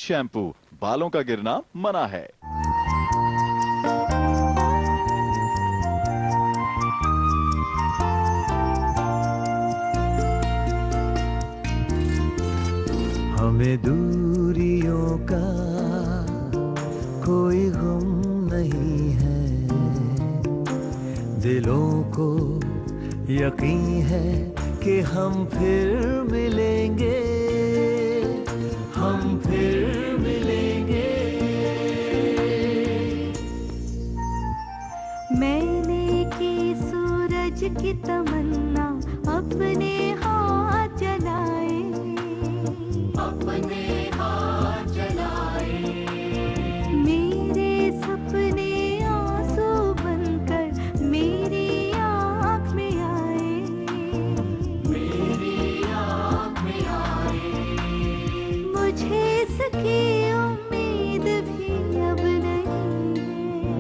Shampoo, बालों का गिरना मना है। हमें दूरियों का कोई गम नहीं है, दिलों को यकीन है कि हम फिर मिलेंगे, हम फिर मिलेंगे। मैंने की सूरज की तमन्ना अपने हाथ जलाए, अपने हाथ जलाए। मेरे सपने आंसू बनकर मेरी आँख में आए, मेरी आँख में आए। मुझे इसकी उम्मीद भी अब नहीं है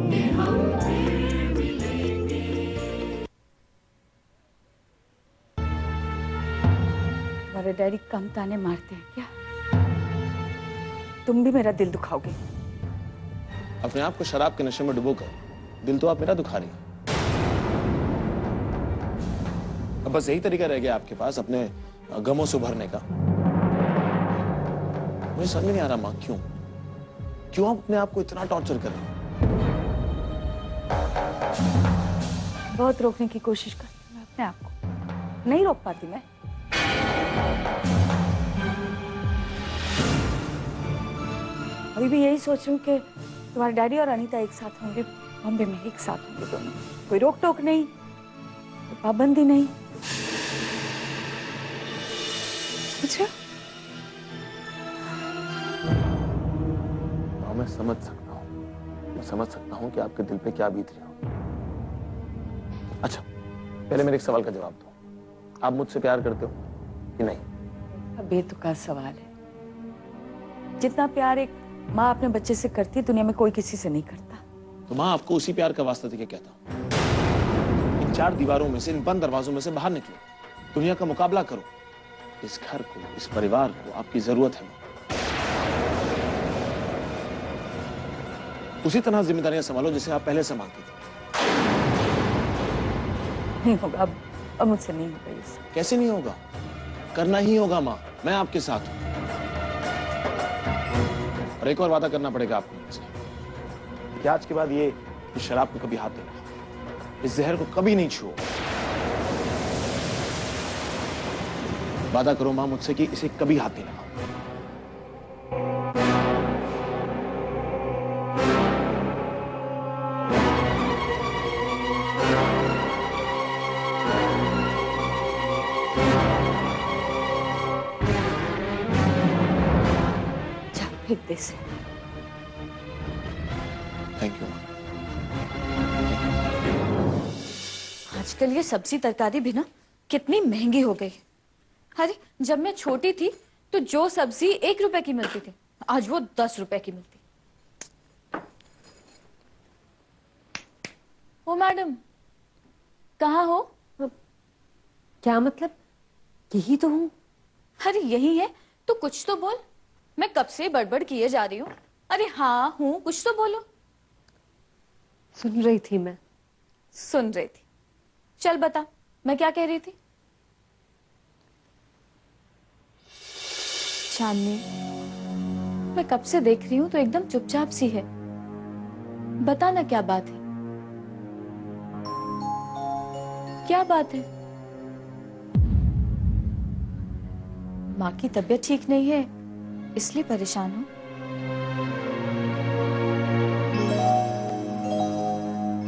कि हम फिर मिलेंगे। तुम्हारे डैडी कम ताने मारते हैं क्या? तुम भी मेरा दिल दुखाओगे। अपने आप को शराब के नशे में डुबोकर दिल तो आप मेरा दुखा रही हैं। अब बस यही तरीका रह गया आपके पास अपने गमों से उभरने का। मुझे समझ में नहीं आ रहा माँ, क्यों आप अपने आप को इतना टॉर्चर कर रहे हैं? बहुत रोकने की कोशिश करती हूँ मैं अपने आप को, नहीं रोक पाती मैं। अभी भी यही सोच रही हूँ कि तुम्हारे डैडी और अनीता एक साथ होंगे, बॉम्बे में एक साथ होंगे दोनों। कोई रोक टोक नहीं, कोई पाबंदी नहीं। अच्छा, हाँ, मैं समझ सकता हूँ कि आपके दिल पे क्या बीत रही हो। अच्छा, पहले मेरे एक सवाल का जवाब दो, आप मुझसे प्यार करते हो कि नहीं? बेतुका सवाल है। जितना प्यार एक माँ अपने बच्चे से करती है, दुनिया में कोई किसी से नहीं करता। तो माँ आपको उसी प्यार का वास्ता देके कहता हूँ, इन चार दीवारों में से, इन बंद दरवाजों में से बाहर निकलो, दुनिया का मुकाबला करो। इस घर को, इस परिवार को आपकी जरूरत है माँ। उसी तरह जिम्मेदारियां संभालो जैसे आप पहले संभालती थी। नहीं होगा, अब मुझसे नहीं होगा ये सब। कैसे नहीं होगा? करना ही होगा माँ, मैं आपके साथ हूं। और एक और वादा करना पड़ेगा आपको मुझसे कि आज के बाद ये इस शराब को कभी हाथ नहीं लगाओ, इस जहर को कभी नहीं छुओ। वादा करो मां मुझसे कि इसे कभी हाथ नहीं लगाओ। फेंक दे इसे। थैंक यू मां। आजकल ये सब्जी तरकारी भी ना कितनी महंगी हो गई। अरे जब मैं छोटी थी तो जो सब्जी 1 रुपए की मिलती थी, आज वो 10 रुपए की मिलती। ओ मैडम, कहाँ हो? क्या मतलब? यही तो हूँ। अरे यही है तो कुछ तो बोल। मैं कब से बड़बड़ किए जा रही हूँ। अरे हाँ हूँ, कुछ तो बोलो। सुन रही थी मैं। सुन रही थी? चल बता, मैं क्या कह रही थी? चांदनी, मैं कब से देख रही हूँ तो एकदम चुपचाप सी है। बता ना क्या बात है? क्या बात है? माँ की तबीयत ठीक नहीं है इसलिए परेशान हूँ।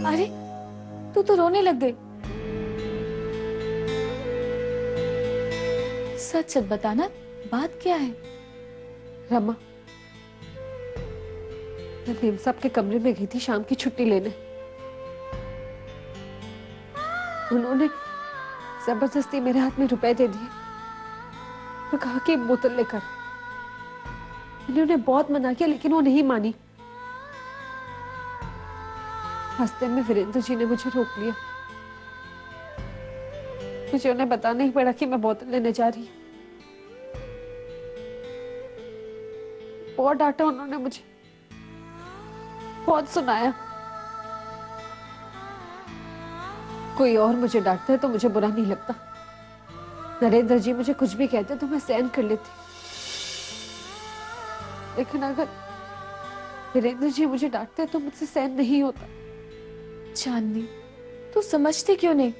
अरे तू तो रोने लग गई। सच सच बताना, बात क्या है? रमा, मैं मेम साहब के कमरे में गई थी शाम की छुट्टी लेने। उन्होंने जबरदस्ती मेरे हाथ में रुपए दे दिए और कहा कि बोतल लेकर। मैंने उन्हें बहुत मना किया लेकिन वो नहीं मानी। रास्ते में वीरेंद्र जी ने मुझे रोक लिया। मुझे उन्हें बताना ही पड़ा कि मैं बोतल लेने जा रही हूँ। बहुत डांटा उन्होंने मुझे, बहुत सुनाया। कोई और मुझे डांटता है तो मुझे बुरा नहीं लगता। नरेंद्र जी मुझे कुछ भी कहते तो मैं सहन कर लेती, लेकिन अगर वीरेंद्र जी मुझे डांटते तो मुझसे सहन नहीं होता। चांदनी, तू समझती क्यों नहीं?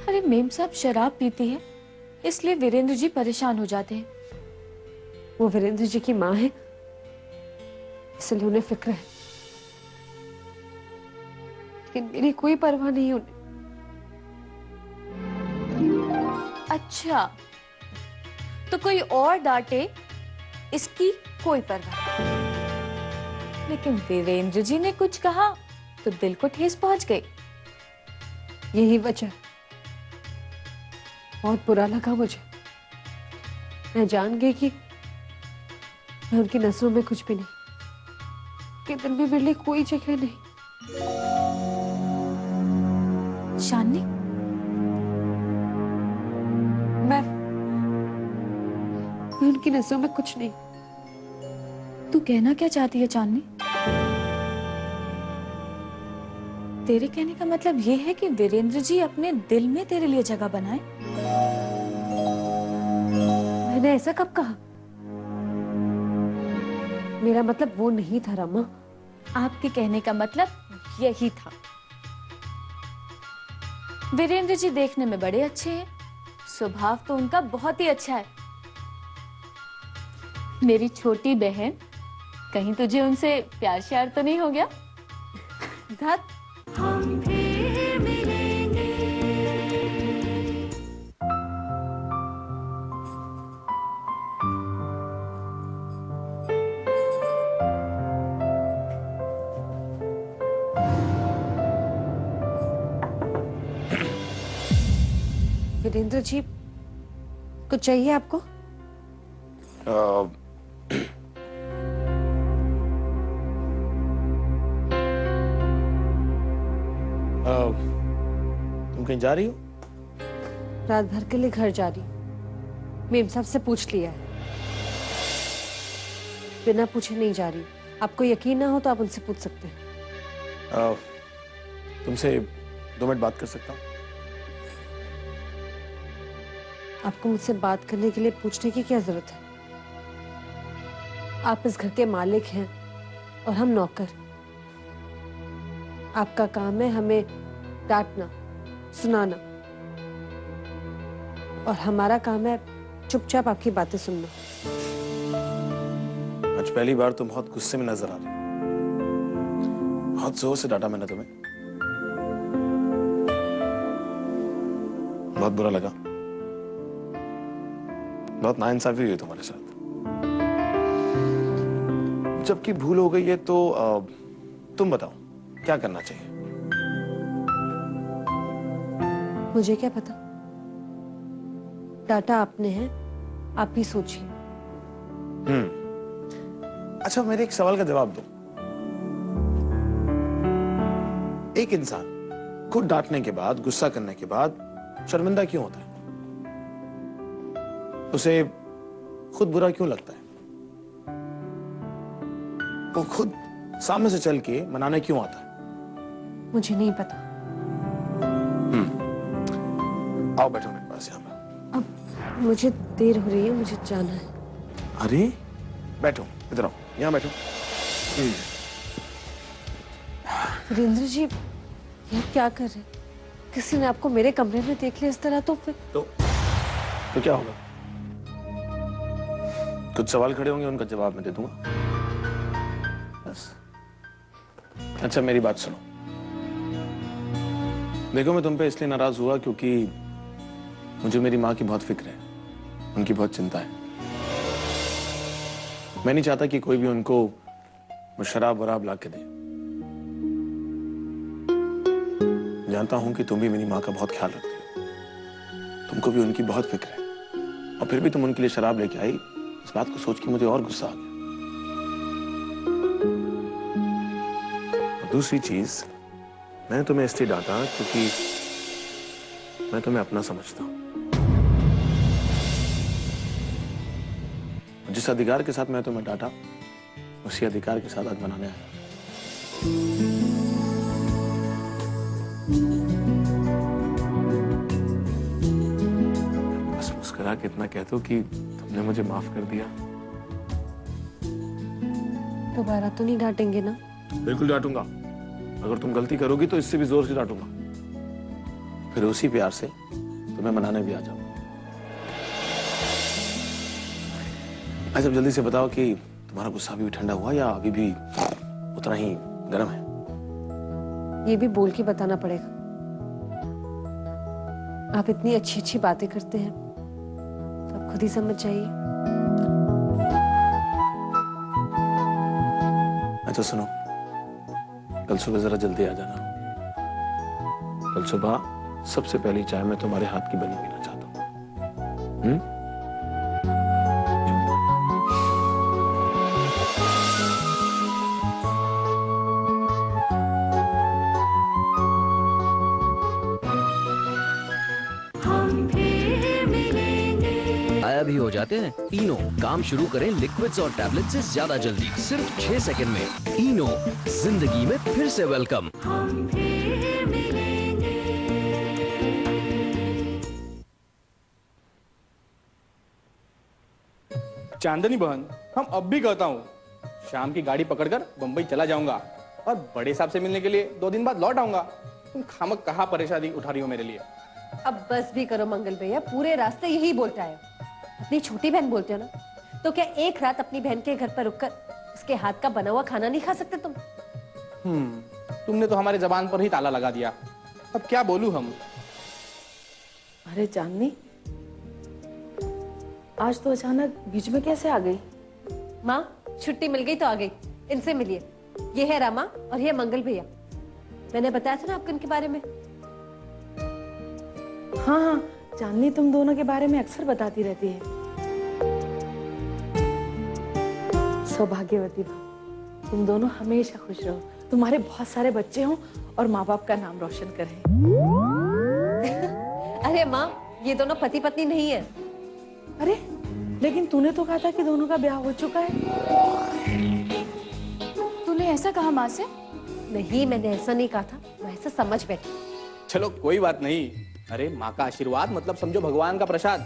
अरे मेम साहब शराब पीती है, इसलिए वीरेंद्र जी परेशान हो जाते हैं। वो वीरेंद्र जी की माँ है, इसलिए उन्हें फिक्र है, लेकिन मेरी कोई परवाह नहीं उन्हें। अच्छा, तो कोई और डांटे इसकी कोई परवाह नहीं। लेकिन वीरेंद्र जी ने कुछ कहा तो दिल को ठेस पहुंच गई। यही वजह, बहुत बुरा लगा मुझे। मैं जान गई कि मैं उनकी नजरों में कुछ भी नहीं, कि दिल में मेरे लिए कोई जगह नहीं। चांदनी, मैं उनकी नजरों में कुछ नहीं। तू कहना क्या चाहती है चांदनी? तेरे कहने का मतलब ये है कि वीरेंद्र जी अपने दिल में तेरे लिए जगह बनाए? मैंने ऐसा कब कहा? मेरा मतलब वो नहीं था रमा। आपके कहने का मतलब यही था। वीरेंद्र जी देखने में बड़े अच्छे हैं, स्वभाव तो उनका बहुत ही अच्छा है। मेरी छोटी बहन, कहीं तुझे उनसे प्यार श्यार तो नहीं हो गया? धत। हम फिर मिलेंगे। वीरेंद्र जी, कुछ चाहिए आपको? तुम कहीं जा रही हो? रात भर के लिए घर जा रही हूँ। मेम साहब से पूछ लिया है, बिना पूछे नहीं जा रही। आपको यकीन ना हो तो आप उनसे पूछ सकते हैं। तुमसे 2 मिनट बात कर सकता हूँ? आपको मुझसे बात करने के लिए पूछने की क्या जरूरत है? आप इस घर के मालिक हैं और हम नौकर। आपका काम है हमें डांटना, सुनाना, और हमारा काम है चुपचाप आपकी बातें सुनना। आज पहली बार तुम बहुत गुस्से में नजर आ रही हो। बहुत जोर से डांटा मैंने तुम्हें, बहुत बुरा लगा, बहुत नाइंसाफी हुई तुम्हारे साथ। जबकि भूल हो गई है तो तुम बताओ क्या करना चाहिए? मुझे क्या पता, डाटा आपने है, आप ही सोचिए। अच्छा, मेरे एक सवाल का जवाब दो। एक इंसान खुद डांटने के बाद, गुस्सा करने के बाद शर्मिंदा क्यों होता है? उसे खुद बुरा क्यों लगता है? वो खुद सामने से चल के मनाने क्यों आता है? मुझे नहीं पता। आओ बैठो मेरे पास यहाँ पर। अब मुझे देर हो रही है, मुझे जाना है। अरे बैठो, इधर आओ, यहाँ बैठो। वीरेंद्र जी, ये आप क्या कर रहे हैं? किसी ने आपको मेरे कमरे में देख लिया इस तरह तो फिर तो क्या होगा? कुछ सवाल खड़े होंगे, उनका जवाब मैं दे दूंगा, बस। अच्छा, मेरी बात सुनो। देखो, मैं तुम पे इसलिए नाराज हुआ क्योंकि मुझे मेरी माँ की बहुत फिक्र है, उनकी बहुत चिंता है। मैं नहीं चाहता कि कोई भी उनको वो शराब वराब ला के दे। जानता हूं कि तुम भी मेरी माँ का बहुत ख्याल रखती हो, तुमको भी उनकी बहुत फिक्र है, और फिर भी तुम उनके लिए शराब लेके आई। इस बात को सोच के मुझे और गुस्सा आ गया। और दूसरी चीज, मैंने तुम्हें इसलिए डांटा क्योंकि मैं तुम्हें अपना समझता हूं। जिस अधिकार के साथ मैं तुम्हें डांटा, उसी अधिकार के साथ आज मनाने आया। बस मुस्कुरा के इतना कह दो कि तुमने मुझे माफ कर दिया। दोबारा तो नहीं डांटेंगे ना? बिल्कुल डांटूंगा। अगर तुम गलती करोगी तो इससे भी जोर से डांटूंगा। फिर उसी प्यार से तुम्हें मनाने भी आ जाऊंगा। अच्छा, जल्दी से बताओ कि तुम्हारा गुस्सा अभी भी ठंडा हुआ या अभी भी उतना ही गर्म है? ये भी बोल के बताना पड़ेगा। आप इतनी अच्छी अच्छी बातें करते हैं, सब खुद ही समझ जाइए। अच्छा सुनो, कल सुबह जरा जल्दी आ जाना। कल सुबह सबसे पहली चाय मैं तुम्हारे हाथ की बनी पीना चाहता हूँ। हम फिर मिलेंगे। गायब ही हो जाते हैं। इनो, काम शुरू करें लिक्विड्स और टैबलेट से ज्यादा जल्दी, सिर्फ 6 सेकंड में। इनो, जिंदगी में फिर से वेलकम। हम फिर मिलेंगे। चांदनी बहन, हम अब भी कहता हूँ, शाम की गाड़ी पकड़कर बंबई चला जाऊंगा और बड़े साहब से मिलने के लिए 2 दिन बाद लौट आऊंगा। तुम खामक कहाँ परेशानी उठा रही हो मेरे लिए? अब बस भी करो मंगल भैया, पूरे रास्ते यही बोलता है। अपनी छोटी बहन बोलते हो ना, तो क्या एक रात अपनी बहन के घर पर रुककर उसके हाथ का बना हुआ खाना नहीं खा सकते तुम? तुमने तो हमारे जबान पर ही ताला लगा दिया। अब क्या बोलूं हम? अरे चांदनी, आज तो अचानक बीच में कैसे आ गई? माँ, छुट्टी मिल गई तो आ गई। इनसे मिलिए, ये है रमा और ये है मंगल भैया। मैंने बताया था ना आपको इनके बारे में। हाँ हाँ, चांदनी तुम दोनों के बारे में अक्सर बताती रहती है। सौभाग्यवती भाव, तुम दोनों हमेशा खुश रहो, तुम्हारे बहुत सारे बच्चे हों और माँ बाप का नाम रोशन करें। अरे माँ, ये दोनों पति पत्नी नहीं है। अरे लेकिन तूने तो कहा था कि दोनों का ब्याह हो चुका है। तूने ऐसा कहा माँ से? नहीं, मैंने ऐसा नहीं कहा था, मैं ऐसा समझ बैठी। चलो कोई बात नहीं। अरे माँ का आशीर्वाद मतलब समझो भगवान का प्रसाद।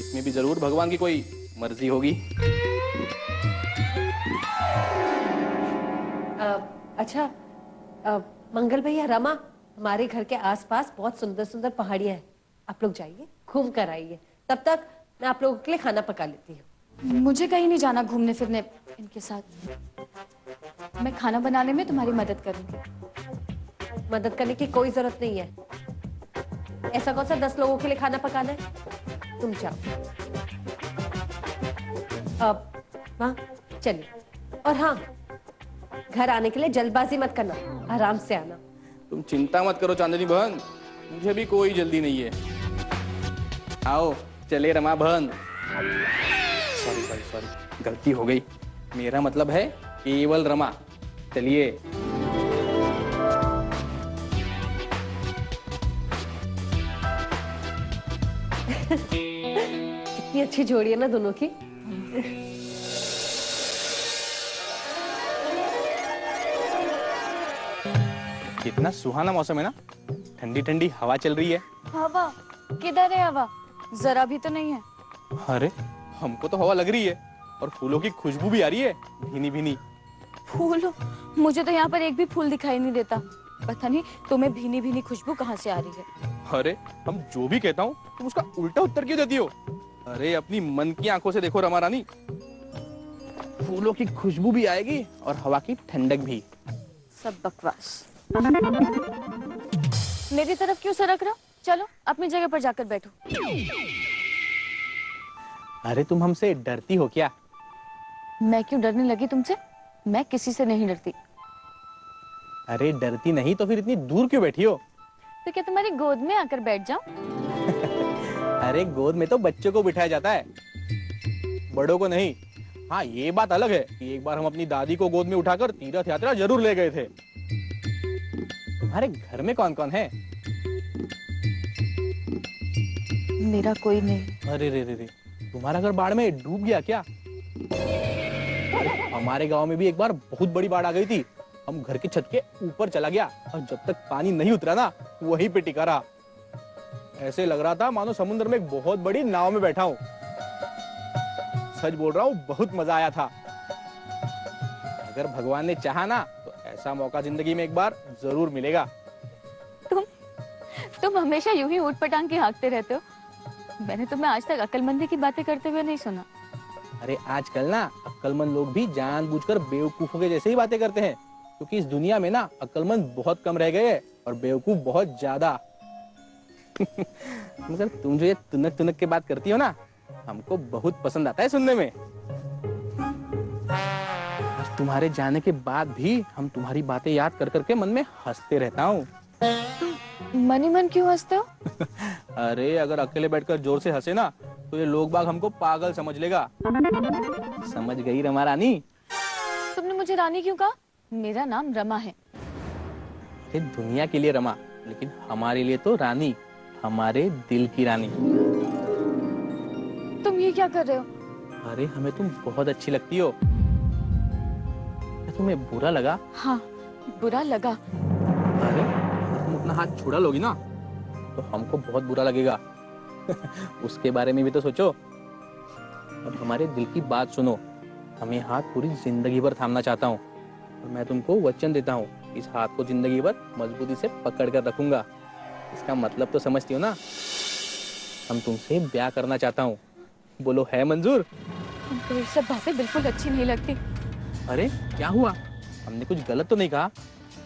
इसमें भी जरूर भगवान की कोई मर्जी होगी। अच्छा, मंगल भैया, रमा, हमारे घर के आसपास बहुत सुंदर सुंदर पहाड़ियां हैं। आप लोग जाइए, घूम कर आइए। तब तक मैं आप लोगों के लिए खाना पका लेती हूँ। मुझे कहीं नहीं जाना घूमने फिरने इनके साथ। मैं खाना बनाने में तुम्हारी मदद करूंगी। मदद करने की कोई जरूरत नहीं है। ऐसा कौन सा 10 लोगों के लिए खाना पकाना है? तुम जाओ। अब हाँ, चलिए। और हाँ, घर आने के लिए जल्दबाजी मत करना, आराम से आना। तुम चिंता मत करो चांदनी बहन, मुझे भी कोई जल्दी नहीं है। आओ चले रमा बहन। सॉरी सॉरी सॉरी, गलती हो गई। मेरा मतलब है केवल रमा। चलिए। कितनी अच्छी जोड़ी है ना दोनों की। कितना सुहाना मौसम है ना, ठंडी ठंडी हवा चल रही है। हवा? किधर है हवा? जरा भी तो नहीं है। अरे हमको तो हवा लग रही है और फूलों की खुशबू भी आ रही है, भीनी भीनी। फूल? मुझे तो यहाँ पर एक भी फूल दिखाई नहीं देता। पता नहीं तुम्हें भीनी भीनी खुशबू कहाँ से आ रही है। अरे हम जो भी कहता हूँ तुम उसका उल्टा उत्तर क्यों देती हो? अरे अपनी मन की आंखों से देखो रमा रानी, फूलों की खुशबू भी आएगी और हवा की ठंडक भी। सब बकवास। मेरी तरफ क्यों सरक रहा? चलो अपनी जगह पर जाकर बैठो। अरे तुम हमसे डरती हो क्या? मैं क्यों डरने लगी तुमसे? मैं किसी से नहीं डरती। अरे डरती नहीं तो फिर इतनी दूर क्यों बैठी हो? तो क्या तुम्हारी गोद में आकर बैठ जाऊं? अरे गोद में तो बच्चों को बिठाया जाता है, बड़ों को नहीं। हाँ ये बात अलग है कि एक बार हम अपनी दादी को गोद में उठाकर तीर्थ यात्रा जरूर ले गए थे। तुम्हारे घर में कौन कौन है? मेरा कोई नहीं। अरे रे रे रे, तुम्हारा घर बाढ़ में डूब गया क्या? अरे हमारे गांव में भी एक बार बहुत बड़ी बाढ़ आ गई थी। हम घर की छत के ऊपर चला गया और जब तक पानी नहीं उतरा ना वहीं पे टिका रहा। ऐसे लग रहा था मानो समुद्र में एक बहुत बड़ी नाव में बैठा हूं। सच बोल रहा हूं, बहुत मजा आया था। अगर भगवान ने चाहा ना तो ऐसा मौका जिंदगी में एक बार जरूर मिलेगा। तुम हमेशा यूं ही ऊट पटांग के हाँकते रहते हो। मैंने तुम्हें आज तक अक्लमंदी की बातें करते हुए नहीं सुना। अरे आजकल ना अक्लमंद लोग भी जानबूझकर बेवकूफों के जैसे ही बातें करते हैं, क्योंकि इस दुनिया में ना अक्लमंद बहुत कम रह गए हैं और बेवकूफ बहुत ज्यादा। मगर तुम जो ये तुनक तुनक के बात करती हो ना, हमको बहुत पसंद आता है सुनने में। और तुम्हारे जाने के बाद भी हम तुम्हारी बातें याद कर करके मन में हंसते रहता हूँ। मन ही मन क्यों हंसते हो? अरे अगर अकेले बैठकर जोर से हंसे ना तो ये लोग बाग हमको पागल समझ लेगा। समझ गई रमा रानी? तुमने मुझे रानी क्यों कहा? मेरा नाम रमा है। ये दुनिया के लिए रमा, लेकिन हमारे लिए तो रानी, हमारे दिल की रानी। तुम ये क्या कर रहे हो? अरे हमें तुम बहुत अच्छी लगती हो। क्या तुम्हें बुरा लगा? हाँ, बुरा लगा। अरे तुम अपना हाथ छुड़ा लोगी ना तो हमको बहुत बुरा लगेगा। उसके बारे में भी तो सोचो। अब हमारे दिल की बात सुनो। हमें हाथ पूरी जिंदगी भर थामना चाहता हूँ और मैं तुमको वचन देता हूँ, इस हाथ को जिंदगी भर मजबूती से पकड़ कर रखूंगा। इसका मतलब तो समझती हो ना? हम तुमसे ब्याह करना चाहता हूँ। बोलो है मंजूर? हमको ये सब बातें बिल्कुल अच्छी नहीं लगती। अरे क्या हुआ? हमने कुछ गलत तो नहीं कहा?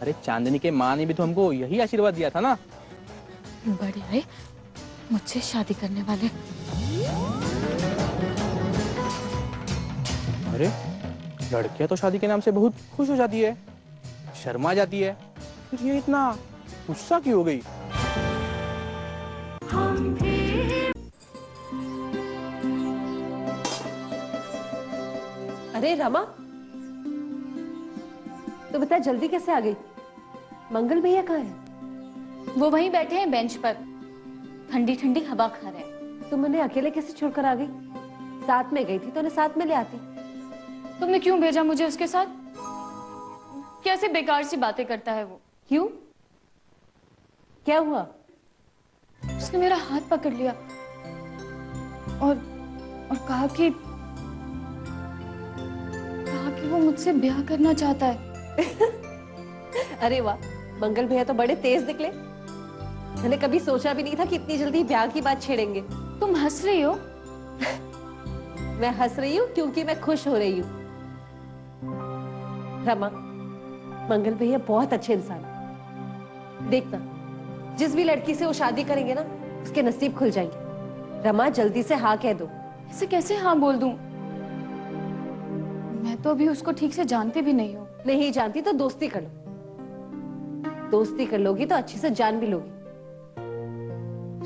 अरे चांदनी के माँ ने भी तो हमको यही आशीर्वाद दिया था ना। बड़े भाई मुझसे शादी करने वाले। अरे लड़कियां तो शादी के नाम से बहुत खुश हो जाती है, शर्मा जाती है, फिर ये इतना गुस्सा क्यों हो गई? हम फिर अरे रमा, तो बता जल्दी कैसे आ गई? मंगल भैया कहाँ है? वो वहीं बैठे हैं बेंच पर, ठंडी ठंडी हवा खा रहे हैं। तुम उन्हें अकेले कैसे छोड़कर आ गई? साथ में गई थी तो उन्हें साथ में ले आती। तुमने क्यों भेजा मुझे उसके साथ? कैसे बेकार सी बातें करता है वो। क्यों? क्या हुआ? उसने मेरा हाथ पकड़ लिया और कहा कि वो मुझसे ब्याह करना चाहता है। अरे वाह, मंगल भैया तो बड़े तेज निकले। मैंने कभी सोचा भी नहीं था कि इतनी जल्दी ब्याह की बात छेड़ेंगे। तुम हंस रही हो? मैं हंस रही हूँ क्योंकि मैं खुश हो रही हूँ। रमा, मंगल भैया बहुत अच्छे इंसान हैं। देखना, जिस भी लड़की से वो शादी करेंगे ना, उसके नसीब खुल जाएंगे। रमा जल्दी से हाँ कह दो। ऐसे कैसे हाँ बोल दूं? मैं तो अभी उसको ठीक से जानती भी नहीं हूँ। नहीं जानती तो दोस्ती कर लो। दोस्ती कर लोगी तो अच्छे से जान भी लोगी।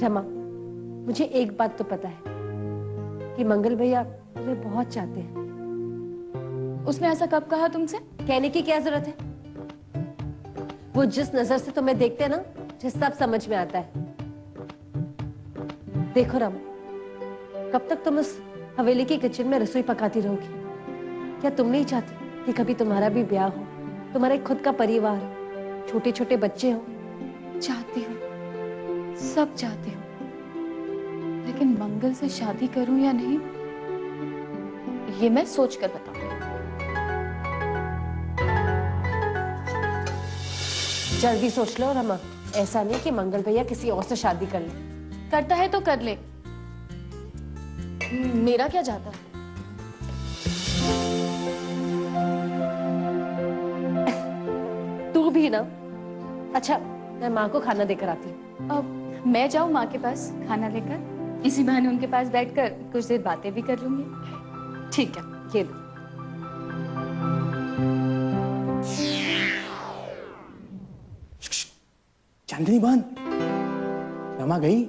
रमा, मुझे एक बात तो पता है कि मंगल भैया तुम्हें बहुत चाहते हैं। उसने ऐसा कब कहा तुमसे? कहने की क्या जरूरत है? वो जिस नजर से तुम्हें देखते हैं ना, मुझे सब समझ में आता है। देखो रमा, कब तक तुम उस हवेली की किचन में रसोई पकाती रहोगी? क्या तुम नहीं चाहती कि कभी तुम्हारा भी ब्याह हो, तुम्हारा एक खुद का परिवार हो, छोटे छोटे बच्चे हो? चाहती हूँ, सब चाहती हूँ, लेकिन मंगल से शादी करूं या नहीं, ये मैं सोच कर बताऊंगी। जल्दी सोच लो रमा, ऐसा नहीं कि मंगल भैया किसी और से शादी कर ले। करता है तो कर ले, मेरा क्या जाता है? तू भी ना। अच्छा, मैं माँ को खाना देकर आती हूँ। अब मैं जाऊं माँ के पास खाना लेकर? इसी बहाने उनके पास बैठकर कुछ देर बातें भी कर लूंगी। ठीक है, ये लो। चांदनी बहन, रमा गई?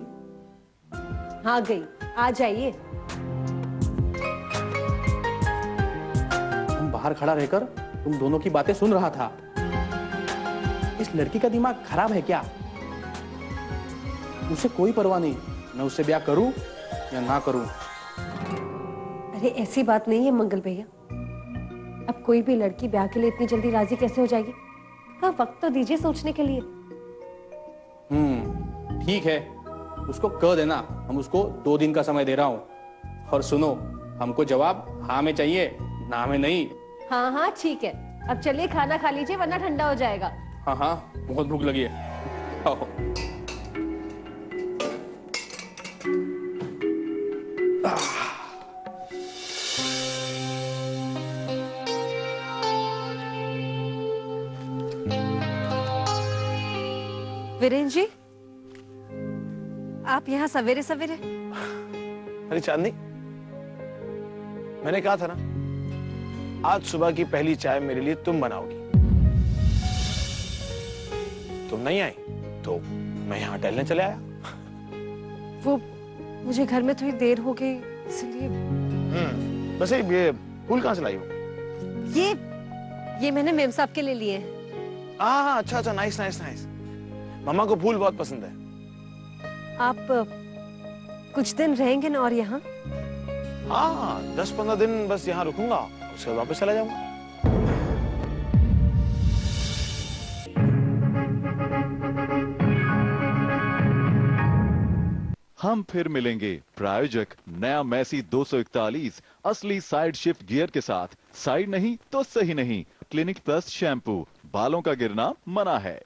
हाँ गई, आ जाइए। हम बाहर खड़ा रहकर तुम दोनों की बातें सुन रहा था। इस लड़की का दिमाग खराब है क्या? उसे कोई परवाह नहीं, मैं उससे ब्याह करूं या ना करूं। अरे ऐसी बात नहीं है मंगल भैया, अब कोई भी लड़की ब्याह के लिए इतनी जल्दी राजी कैसे हो जाएगी? हाँ, वक्त तो दीजिए सोचने के लिए। ठीक है, उसको कह देना हम उसको 2 दिन का समय दे रहा हूँ। और सुनो, हमको जवाब हाँ में चाहिए, ना में नहीं। हाँ हाँ ठीक है, अब चलिए खाना खा लीजिए वरना ठंडा हो जाएगा। हाँ हाँ, बहुत भूख लगी है। आओ। वीरेंद्र जी, आप यहाँ सवेरे सवेरे? अरे चांदनी, मैंने कहा था ना, आज सुबह की पहली चाय मेरे लिए तुम बनाओगी। तुम नहीं आई तो मैं यहाँ टहलने चले आया। वो मुझे घर में थोड़ी देर हो गई इसलिए। वैसे ये फूल कहाँ से लाई हो? ये मैंने मेम साहब के लिए लिए हैं। हाँ, अच्छा अच्छा, नाइस नाइस नाइस। मम्मा को फूल बहुत पसंद है। आप कुछ दिन रहेंगे ना और यहाँ? हाँ, 10-15 दिन बस यहाँ रुकूंगा, उसके बाद वापस चला जाऊंगा। हम फिर मिलेंगे प्रायोजक नया मैसी 241 असली साइड शिफ्ट गियर के साथ। साइड नहीं तो सही नहीं। क्लिनिक प्लस शैम्पू, बालों का गिरना मना है।